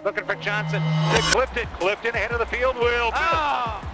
Looking for Johnson. They clipped it. Clifton ahead of the field wheel.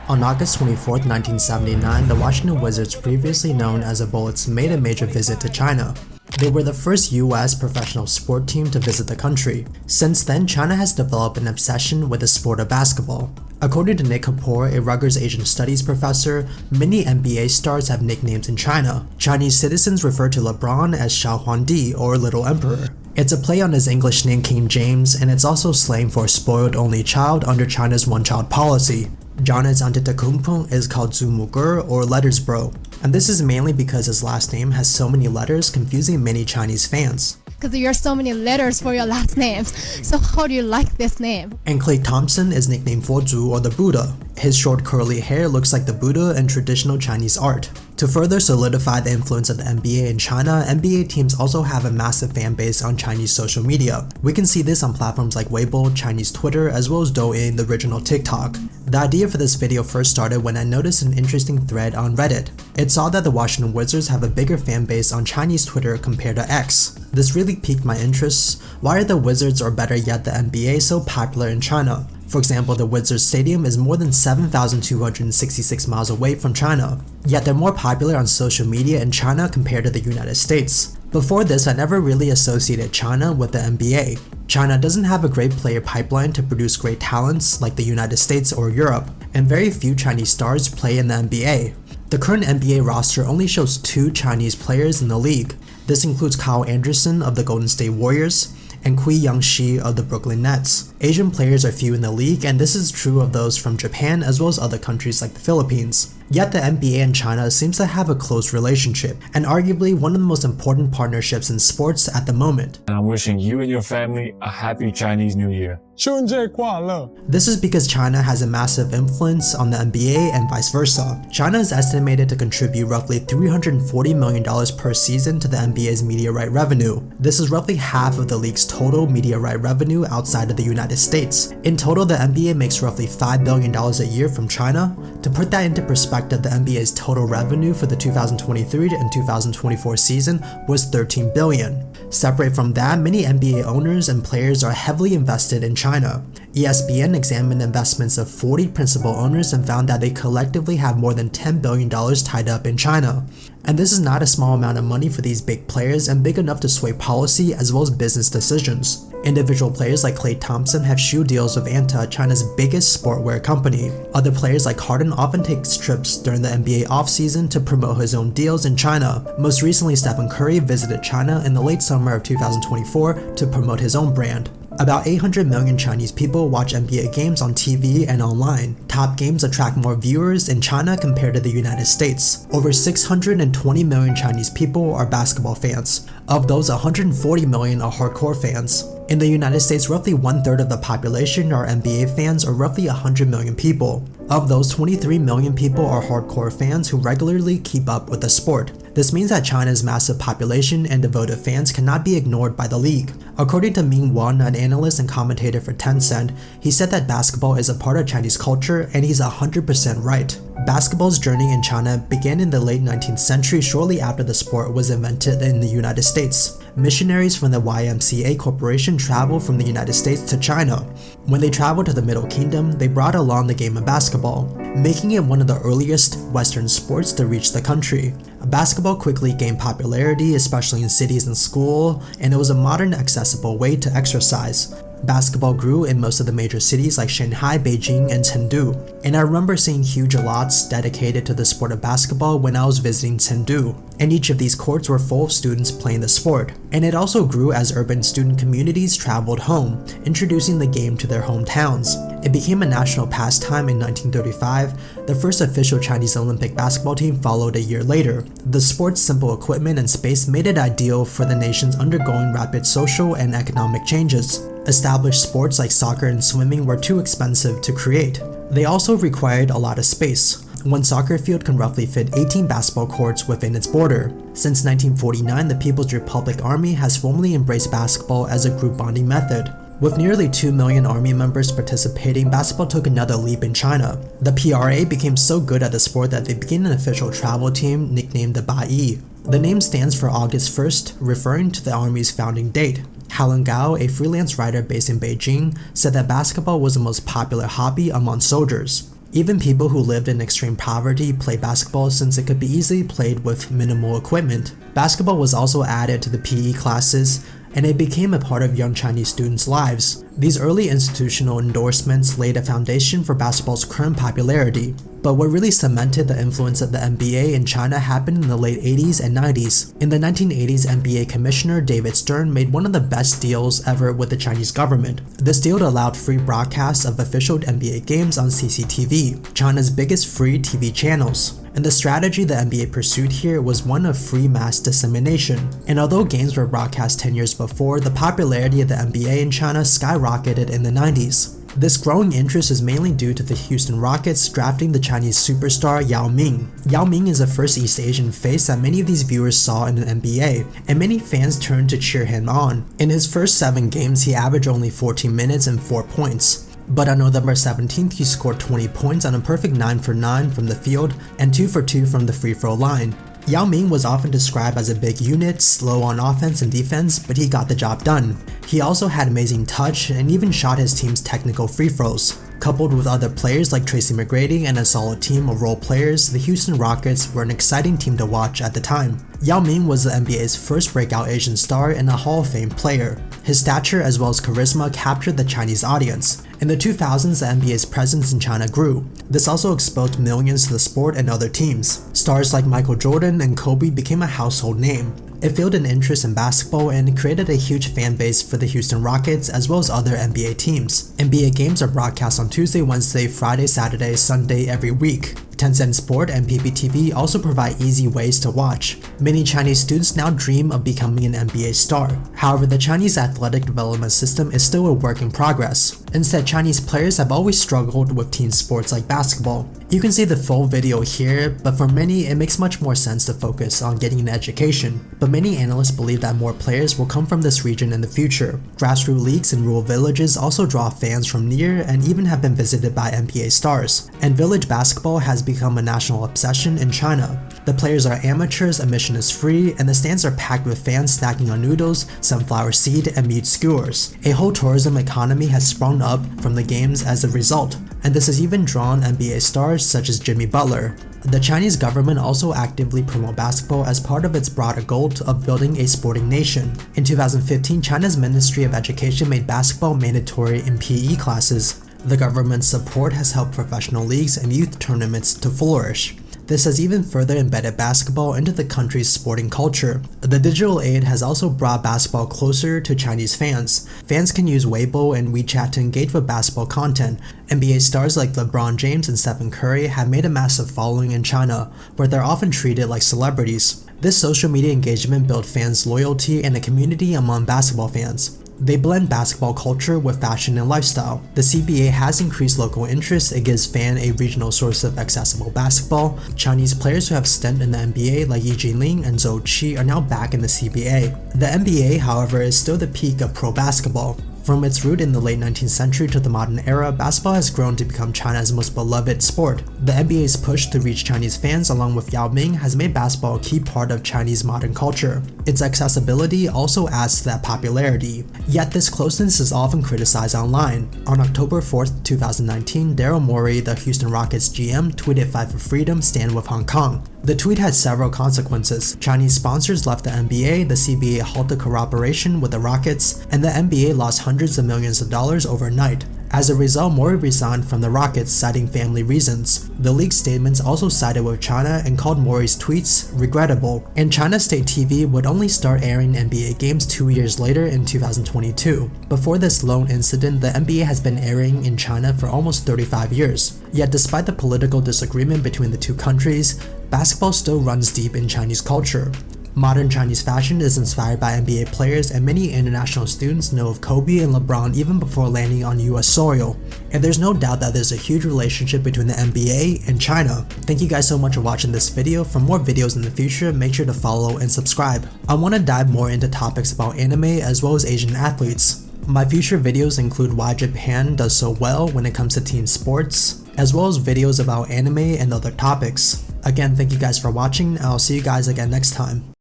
On August 24, 1979, the Washington Wizards, previously known as the Bullets, made a major visit to China. They were the first US professional sport team to visit the country. Since then, China has developed an obsession with the sport of basketball. According to Nick Kapoor, a Rutgers Asian Studies professor, many NBA stars have nicknames in China. Chinese citizens refer to LeBron as Xiao Huangdi, or Little Emperor. It's a play on his English name King James, and it's also slang for a spoiled only child under China's one-child policy. Giannis Antetokounmpo is called Zumuger, or Letters Bro, and this is mainly because his last name has so many letters, confusing many Chinese fans. Because there are so many letters for your last names, so how do you like this name? And Klay Thompson is nicknamed Fozu, or the Buddha. His short curly hair looks like the Buddha in traditional Chinese art. To further solidify the influence of the NBA in China, NBA teams also have a massive fan base on Chinese social media. We can see this on platforms like Weibo, Chinese Twitter, as well as Douyin, the original TikTok. The idea for this video first started when I noticed an interesting thread on Reddit. It saw that the Washington Wizards have a bigger fan base on Chinese Twitter compared to X. This really piqued my interest. Why are the Wizards, or better yet the NBA, so popular in China? For example, the Wizards Stadium is more than 7,266 miles away from China, yet they're more popular on social media in China compared to the United States. Before this, I never really associated China with the NBA. China doesn't have a great player pipeline to produce great talents like the United States or Europe, and very few Chinese stars play in the NBA. The current NBA roster only shows 2 Chinese players in the league. This includes Kyle Anderson of the Golden State Warriors and Kui Young-shi of the Brooklyn Nets. Asian players are few in the league, and this is true of those from Japan as well as other countries like the Philippines. Yet the NBA and China seems to have a close relationship, and arguably one of the most important partnerships in sports at the moment. And I'm wishing you and your family a happy Chinese New Year. 春节快乐! This is because China has a massive influence on the NBA and vice versa. China is estimated to contribute roughly $340 million per season to the NBA's media right revenue. This is roughly half of the league's total media right revenue outside of the United States. In total, the NBA makes roughly $5 billion a year from China. To put that into perspective, the NBA's total revenue for the 2023 and 2024 season was $13 billion. Separate from that, many NBA owners and players are heavily invested in China. ESPN examined investments of 40 principal owners and found that they collectively have more than $10 billion tied up in China. And this is not a small amount of money for these big players, and big enough to sway policy as well as business decisions. Individual players like Klay Thompson have shoe deals with Anta, China's biggest sportwear company. Other players like Harden often take trips during the NBA offseason to promote his own deals in China. Most recently, Stephen Curry visited China in the late summer of 2024 to promote his own brand. About 800 million Chinese people watch NBA games on TV and online. Top games attract more viewers in China compared to the United States. Over 620 million Chinese people are basketball fans. Of those, 140 million are hardcore fans. In the United States, roughly 1/3 of the population are NBA fans, or roughly 100 million people. Of those, 23 million people are hardcore fans who regularly keep up with the sport. This means that China's massive population and devoted fans cannot be ignored by the league. According to Ming Wan, an analyst and commentator for Tencent, he said that basketball is a part of Chinese culture, and he's 100% right. Basketball's journey in China began in the late 19th century, shortly after the sport was invented in the United States. Missionaries from the YMCA Corporation traveled from the United States to China. When they traveled to the Middle Kingdom, they brought along the game of basketball, making it one of the earliest Western sports to reach the country. Basketball quickly gained popularity, especially in cities and school, and it was a modern, accessible way to exercise. Basketball grew in most of the major cities like Shanghai, Beijing, and Chengdu. And I remember seeing huge lots dedicated to the sport of basketball when I was visiting Chengdu. And each of these courts were full of students playing the sport. And it also grew as urban student communities traveled home, introducing the game to their hometowns. It became a national pastime in 1935. The first official Chinese Olympic basketball team followed a year later. The sport's simple equipment and space made it ideal for the nations undergoing rapid social and economic changes. Established sports like soccer and swimming were too expensive to create. They also required a lot of space. One soccer field can roughly fit 18 basketball courts within its border. Since 1949, the People's Republic Army has formally embraced basketball as a group bonding method. With nearly 2 million army members participating, basketball took another leap in China. The PRA became so good at the sport that they began an official travel team nicknamed the Bai. The name stands for August 1st, referring to the army's founding date. Helen Gao, a freelance writer based in Beijing, said that basketball was the most popular hobby among soldiers. Even people who lived in extreme poverty played basketball since it could be easily played with minimal equipment. Basketball was also added to the PE classes, and it became a part of young Chinese students' lives. These early institutional endorsements laid a foundation for basketball's current popularity. But what really cemented the influence of the NBA in China happened in the late 80s and 90s. In the 1980s, NBA Commissioner David Stern made one of the best deals ever with the Chinese government. This deal allowed free broadcasts of official NBA games on CCTV, China's biggest free TV channels. And the strategy the NBA pursued here was one of free mass dissemination. And although games were broadcast 10 years before, the popularity of the NBA in China skyrocketed in the 90s. This growing interest is mainly due to the Houston Rockets drafting the Chinese superstar Yao Ming. Yao Ming is the first East Asian face that many of these viewers saw in the NBA, and many fans turned to cheer him on. In his first 7 games, he averaged only 14 minutes and 4 points. But on November 17th, he scored 20 points on a perfect 9 for 9 from the field and 2 for 2 from the free throw line. Yao Ming was often described as a big unit, slow on offense and defense, but he got the job done. He also had amazing touch and even shot his team's technical free throws. Coupled with other players like Tracy McGrady and a solid team of role players, the Houston Rockets were an exciting team to watch at the time. Yao Ming was the NBA's first breakout Asian star and a Hall of Fame player. His stature as well as charisma captured the Chinese audience. In the 2000s, the NBA's presence in China grew. This also exposed millions to the sport and other teams. Stars like Michael Jordan and Kobe became a household name. It fueled an interest in basketball and created a huge fan base for the Houston Rockets as well as other NBA teams. NBA games are broadcast on Tuesday, Wednesday, Friday, Saturday, Sunday every week. Tencent Sport and PPTV also provide easy ways to watch. Many Chinese students now dream of becoming an NBA star. However, the Chinese athletic development system is still a work in progress. Instead, Chinese players have always struggled with team sports like basketball. You can see the full video here, but for many, it makes much more sense to focus on getting an education. But many analysts believe that more players will come from this region in the future. Grassroots leagues in rural villages also draw fans from near and even have been visited by NBA stars. And village basketball has become a national obsession in China. The players are amateurs, admission is free, and the stands are packed with fans snacking on noodles, sunflower seed, and meat skewers. A whole tourism economy has sprung up from the games as a result, and this has even drawn NBA stars such as Jimmy Butler. The Chinese government also actively promotes basketball as part of its broader goal of building a sporting nation. In 2015, China's Ministry of Education made basketball mandatory in PE classes. The government's support has helped professional leagues and youth tournaments to flourish. This has even further embedded basketball into the country's sporting culture. The digital aid has also brought basketball closer to Chinese fans. Fans can use Weibo and WeChat to engage with basketball content. NBA stars like LeBron James and Stephen Curry have made a massive following in China, where they're often treated like celebrities. This social media engagement built fans' loyalty and a community among basketball fans. They blend basketball culture with fashion and lifestyle. The CBA has increased local interest. It gives fans a regional source of accessible basketball. Chinese players who have stint in the NBA like Yi Jinling and Zhou Qi are now back in the CBA. The NBA, however, is still the peak of pro basketball. From its root in the late 19th century to the modern era, basketball has grown to become China's most beloved sport. The NBA's push to reach Chinese fans along with Yao Ming has made basketball a key part of Chinese modern culture. Its accessibility also adds to that popularity. Yet this closeness is often criticized online. On October 4th, 2019, Daryl Morey, the Houston Rockets GM, tweeted "Fight for Freedom, stand with Hong Kong." The tweet had several consequences. Chinese sponsors left the NBA, the CBA halted cooperation with the Rockets, and the NBA lost hundreds of millions of dollars overnight. As a result, Morey resigned from the Rockets, citing family reasons. The league's statements also sided with China and called Morey's tweets regrettable, and China State TV would only start airing NBA games 2 years later in 2022. Before this lone incident, the NBA has been airing in China for almost 35 years. Yet despite the political disagreement between the two countries, basketball still runs deep in Chinese culture. Modern Chinese fashion is inspired by NBA players, and many international students know of Kobe and LeBron even before landing on US soil. And there's no doubt that there's a huge relationship between the NBA and China. Thank you guys so much for watching this video. For more videos in the future, make sure to follow and subscribe. I want to dive more into topics about anime as well as Asian athletes. My future videos include why Japan does so well when it comes to team sports, as well as videos about anime and other topics. Again, thank you guys for watching, and I'll see you guys again next time.